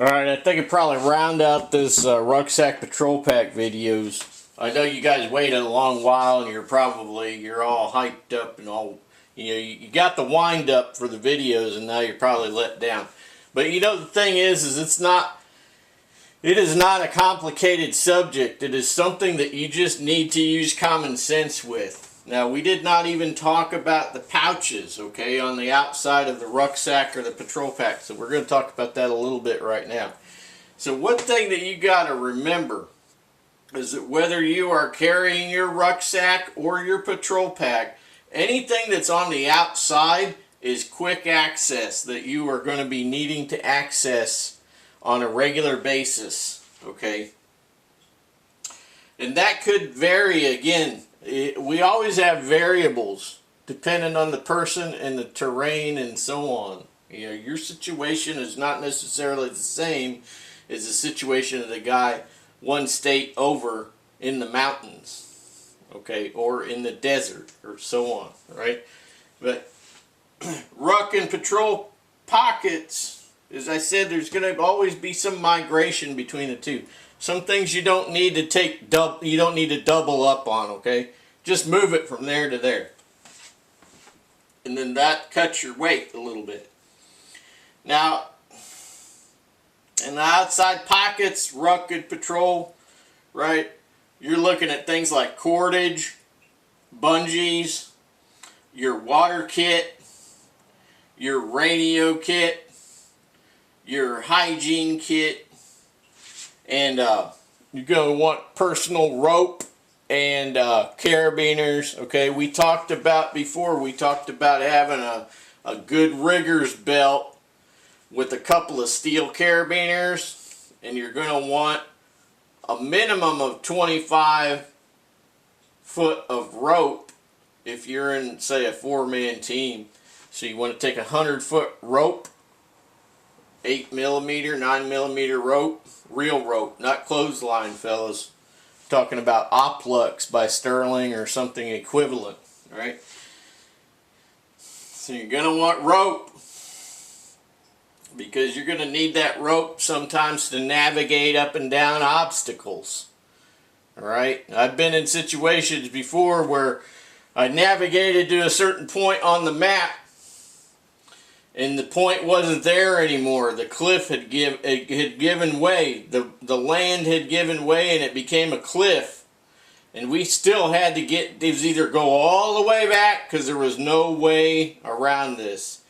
Alright, I think I'd probably round out this Rucksack Patrol Pack videos. I know you guys waited a long while and you're all hyped up and all, you got the wind up for the videos and now you're probably let down. But the thing is it is not a complicated subject. It is something that you just need to use common sense with. Now, we did not even talk about the pouches, okay, on the outside of the rucksack or the patrol pack. So we're going to talk about that a little bit right now. So one thing that you got to remember is that whether you are carrying your rucksack or your patrol pack, anything that's on the outside is quick access that you are going to be needing to access on a regular basis, okay? And that could vary again. We always have variables depending on the person and the terrain and so on. Your situation is not necessarily the same as the situation of the guy one state over in the mountains, okay, or in the desert or so on, right? But ruck and patrol pockets, as I said, there's going to always be some migration between the two. Some things you don't need to you don't need to double up on, okay? Just move it from there to there. And then that cuts your weight a little bit. Now, in the outside pockets, ruck and patrol, right? You're looking at things like cordage, bungees, your water kit, your radio kit, your hygiene kit, and you're going to want personal rope and carabiners. Okay, we talked about having a good rigger's belt with a couple of steel carabiners, and you're going to want a minimum of 25 foot of rope if you're in, say, a 4-man team. So you want to take a 100-foot rope, 8mm, 9mm rope, real rope, not clothesline, fellas. Talking about Oplux by Sterling or something equivalent, right? So you're going to want rope because you're going to need that rope sometimes to navigate up and down obstacles. All right? I've been in situations before where I navigated to a certain point on the map and the point wasn't there anymore. The cliff had given way. The land had given way and it became a cliff. And we still had to either go all the way back because there was no way around this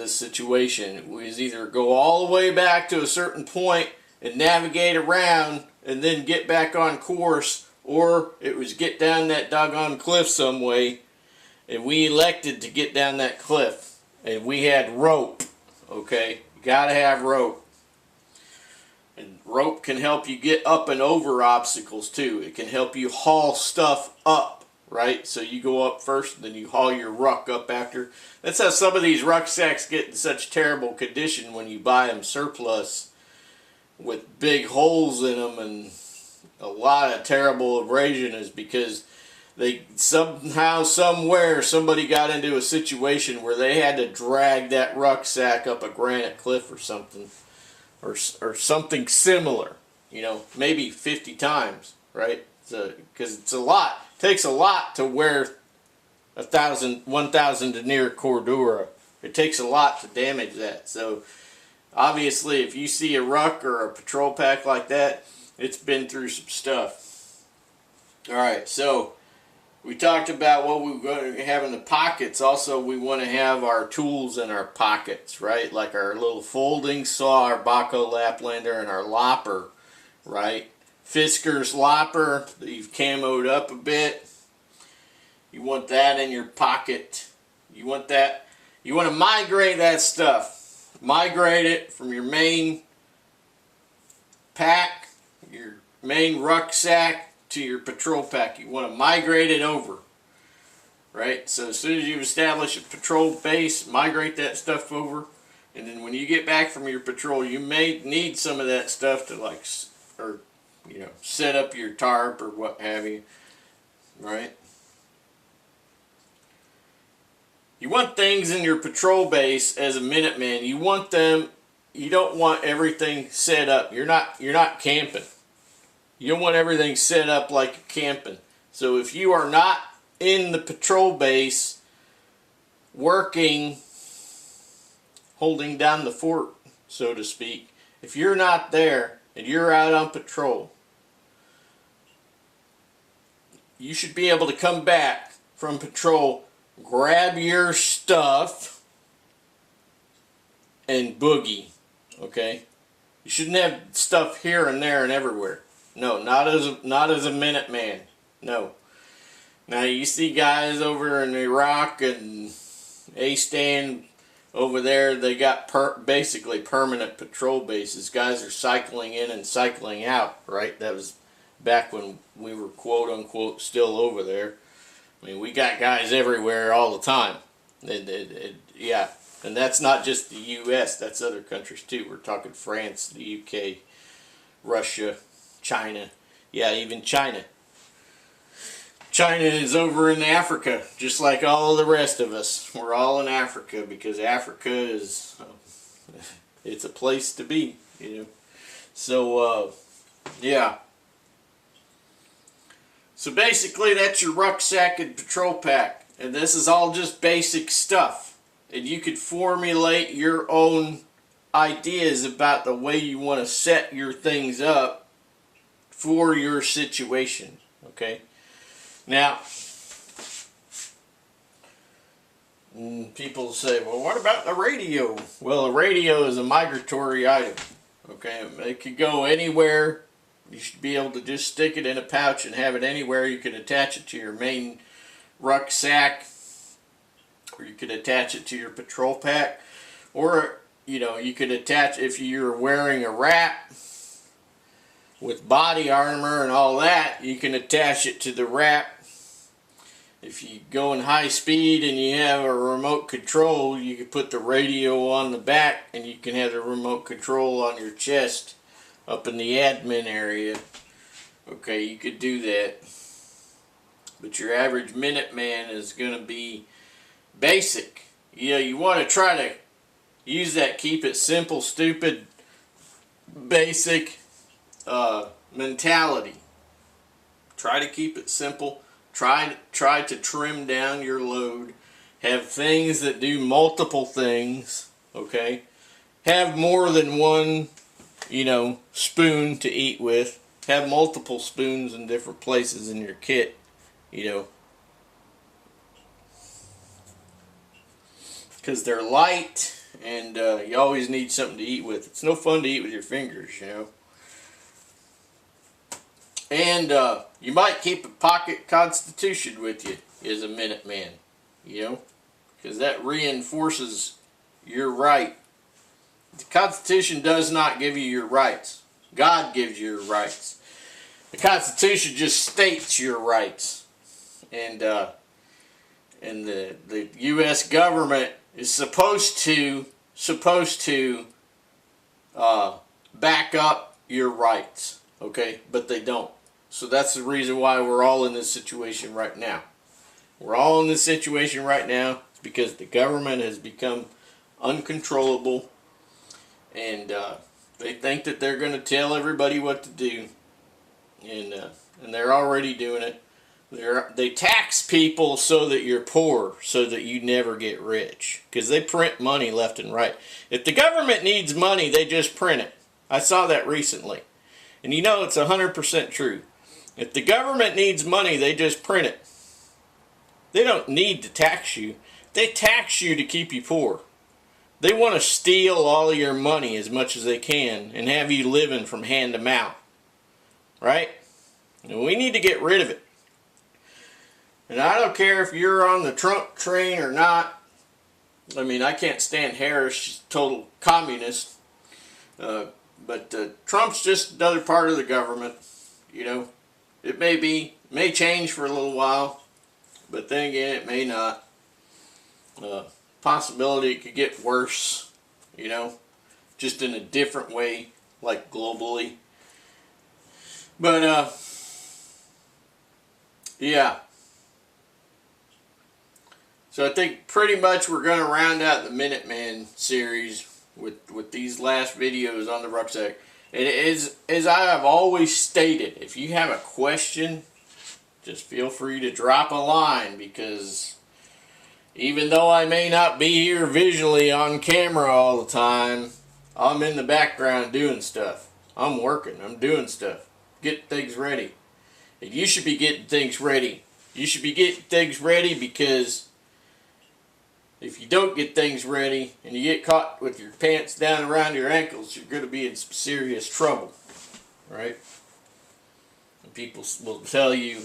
situation. It was either go all the way back to a certain point and navigate around and then get back on course, or it was get down that doggone cliff some way, and we elected to get down that cliff. And we had rope, okay? You gotta have rope. And rope can help you get up and over obstacles too. It can help you haul stuff up, right? So you go up first, and then you haul your ruck up after. That's how some of these rucksacks get in such terrible condition when you buy them surplus with big holes in them and a lot of terrible abrasion, is because somehow, somewhere, somebody got into a situation where they had to drag that rucksack up a granite cliff or something, or something similar, maybe 50 times, right? Because it's a lot. It takes a lot to wear 1,000 denier cordura. It takes a lot to damage that. So obviously, if you see a ruck or a patrol pack like that, it's been through some stuff. All right, so we talked about what we're going to have in the pockets. Also, we want to have our tools in our pockets, right? Like our little folding saw, our Baco Laplander, and our lopper, right? Fisker's lopper that you've camoed up a bit. You want that in your pocket. You want to migrate that stuff. Migrate it from your main pack, your main rucksack, to your patrol pack. You want to migrate it over, right? So as soon as you establish a patrol base, migrate that stuff over, and then when you get back from your patrol, you may need some of that stuff to set up your tarp or what have you, right? You want things in your patrol base as a Minuteman. You want them you don't want everything set up. You're not camping. You don't want everything set up like you're camping. So if you are not in the patrol base working, holding down the fort, so to speak, if you're not there and you're out on patrol, you should be able to come back from patrol, grab your stuff, and boogie. Okay? You shouldn't have stuff here and there and everywhere. No, not as a Minuteman. No. Now you see guys over in Iraq and A-Stand over there, they got basically permanent patrol bases. Guys are cycling in and cycling out, right? That was back when we were quote unquote still over there. I mean, we got guys everywhere all the time. Yeah, and that's not just the U.S., that's other countries too. We're talking France, the U.K., Russia, China. Yeah, even China. China is over in Africa, just like all the rest of us. We're all in Africa because Africa is, it's a place to be, you know. So, yeah. So basically that's your rucksack and patrol pack. And this is all just basic stuff. And you could formulate your own ideas about the way you want to set your things up for your situation. Okay? Now, people say, well, what about the radio? Well, a radio is a migratory item. Okay? It could go anywhere. You should be able to just stick it in a pouch and have it anywhere. You could attach it to your main rucksack, or you could attach it to your patrol pack, or, you know, you could attach, if you're wearing a wrap with body armor and all that, you can attach it to the wrap. If you go in high speed and you have a remote control, you can put the radio on the back and you can have the remote control on your chest up in the admin area. Okay, you could do that. But your average Minuteman is going to be basic. You know, you want to try to use that keep it simple, stupid, basic mentality. Try to keep it simple. Try to trim down your load. Have things that do multiple things. Okay? Have more than one, you know, spoon to eat with. Have multiple spoons in different places in your kit, you know, because they're light and you always need something to eat with. It's no fun to eat with your fingers, you know. And you might keep a pocket Constitution with you as a Minuteman, you know, because that reinforces your right. The Constitution does not give you your rights. God gives you your rights. The Constitution just states your rights. And the U.S. government is supposed to back up your rights, okay? But they don't. So that's the reason why we're all in this situation right now. We're all in this situation right now. It's because the government has become uncontrollable. And they think that they're going to tell everybody what to do, and they're already doing it. They tax people so that you're poor, so that you never get rich, because they print money left and right. If the government needs money, they just print it. I saw that recently, and you know it's 100% true. If the government needs money, they just print it. They don't need to tax you. They tax you to keep you poor. They want to steal all of your money as much as they can and have you living from hand to mouth. Right? And we need to get rid of it. And I don't care if you're on the Trump train or not. I mean, I can't stand Harris. She's a total communist. But Trump's just another part of the government. You know, it may change for a little while. But then again, it may not. Possibility it could get worse, you know, just in a different way, like globally. But yeah. So I think pretty much we're going to round out the Minuteman series with these last videos on the rucksack. It is, as I have always stated, if you have a question, just feel free to drop a line, because even though I may not be here visually on camera all the time, I'm in the background doing stuff. I'm working. I'm doing stuff. Getting things ready. And you should be getting things ready. You should be getting things ready, because if you don't get things ready and you get caught with your pants down around your ankles, you're going to be in some serious trouble. Right? And people will tell you,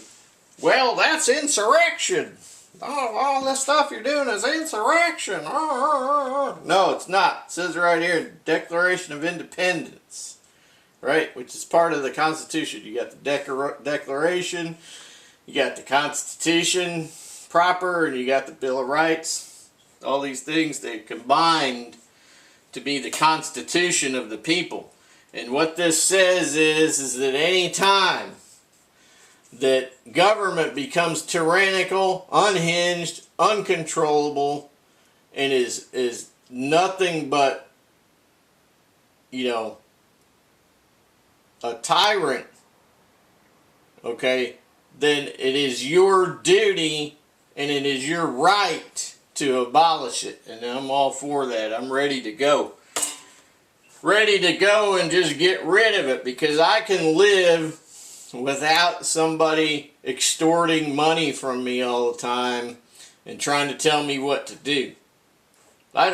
well, that's insurrection. All this stuff you're doing is insurrection. No, it's not. It says right here, Declaration of Independence. Right? Which is part of the Constitution. You got the Declaration, you got the Constitution proper, and you got the Bill of Rights. All these things, they combined to be the Constitution of the people. And what this says is that any time that government becomes tyrannical, unhinged, uncontrollable, and is nothing but, you know, a tyrant, okay, then it is your duty and it is your right to abolish it. And I'm all for that. I'm ready to go. Ready to go and just get rid of it, because I can live without somebody extorting money from me all the time and trying to tell me what to do. I